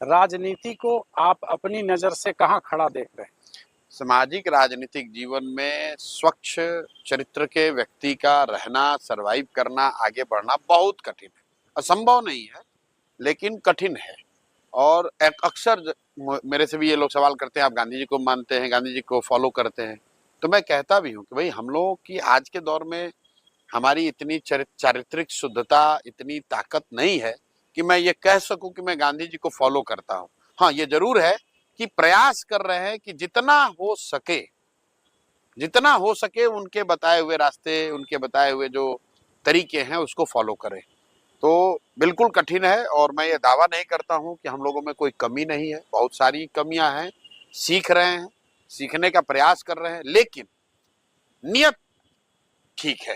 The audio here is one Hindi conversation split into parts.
राजनीति को आप अपनी नज़र से कहाँ खड़ा देख रहे हैं? सामाजिक राजनीतिक जीवन में स्वच्छ चरित्र के व्यक्ति का रहना, सर्वाइव करना, आगे बढ़ना बहुत कठिन है। असंभव नहीं है, लेकिन कठिन है। और अक्सर मेरे से भी ये लोग सवाल करते हैं, आप गांधी जी को मानते हैं, गांधी जी को फॉलो करते हैं? तो मैं कहता भी हूँ कि भाई हम लोगों की आज के दौर में हमारी इतनी चारित्रिक शुद्धता, इतनी ताकत नहीं है कि मैं ये कह सकूं कि मैं गांधी जी को फॉलो करता हूं। हाँ, ये जरूर है कि प्रयास कर रहे हैं कि जितना हो सके उनके बताए हुए रास्ते, उनके बताए हुए जो तरीके हैं उसको फॉलो करें। तो बिल्कुल कठिन है, और मैं ये दावा नहीं करता हूं कि हम लोगों में कोई कमी नहीं है। बहुत सारी कमियां हैं, सीख रहे हैं, सीखने का प्रयास कर रहे हैं, लेकिन नियत ठीक है।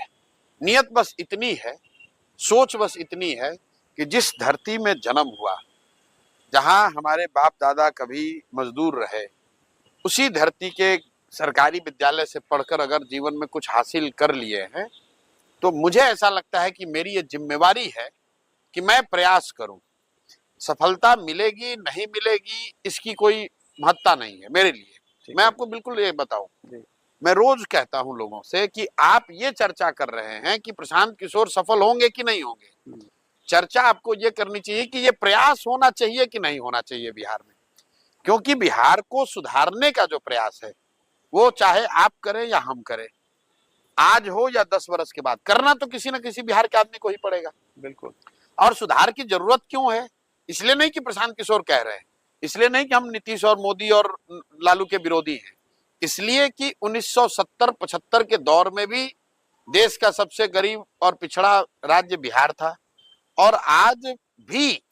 नियत बस इतनी है, सोच बस इतनी है कि जिस धरती में जन्म हुआ, जहां हमारे बाप दादा कभी मजदूर रहे, उसी धरती के सरकारी विद्यालय से पढ़कर अगर जीवन में कुछ हासिल कर लिए हैं, तो मुझे ऐसा लगता है कि मेरी ये जिम्मेवारी है कि मैं प्रयास करूं। सफलता मिलेगी नहीं मिलेगी इसकी कोई महत्ता नहीं है मेरे लिए। मैं आपको बिल्कुल ये बताऊं, मैं रोज कहता हूं लोगों से कि आप ये चर्चा कर रहे हैं कि प्रशांत किशोर सफल होंगे कि नहीं होंगे। चर्चा आपको ये करनी चाहिए कि ये प्रयास होना चाहिए कि नहीं होना चाहिए बिहार में। क्योंकि बिहार को सुधारने का जो प्रयास है, वो चाहे आप करें या हम करें, आज हो या 10 वर्ष के बाद, करना तो किसी न किसी बिहार के आदमी को ही पड़ेगा। बिल्कुल। और सुधार की जरूरत क्यों है? इसलिए नहीं कि प्रशांत किशोर कह रहे हैं, इसलिए नहीं कि हम नीतीश और मोदी और लालू के विरोधी हैं, इसलिए कि 1970-75 के दौर में भी देश का सबसे गरीब और पिछड़ा राज्य बिहार था, और आज भी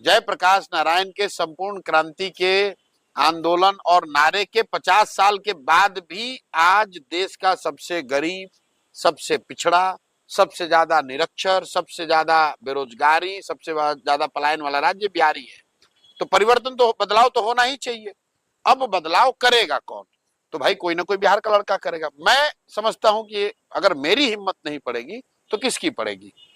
जयप्रकाश नारायण के संपूर्ण क्रांति के आंदोलन और नारे के 50 साल के बाद भी आज देश का सबसे गरीब, सबसे पिछड़ा, सबसे ज्यादा निरक्षर, सबसे ज्यादा बेरोजगारी, सबसे ज्यादा पलायन वाला राज्य बिहार ही है। तो परिवर्तन तो, बदलाव तो होना ही चाहिए। अब बदलाव करेगा कौन? तो भाई कोई ना कोई बिहार का लड़का करेगा। मैं समझता हूं कि अगर मेरी हिम्मत नहीं पड़ेगी तो किसकी पड़ेगी।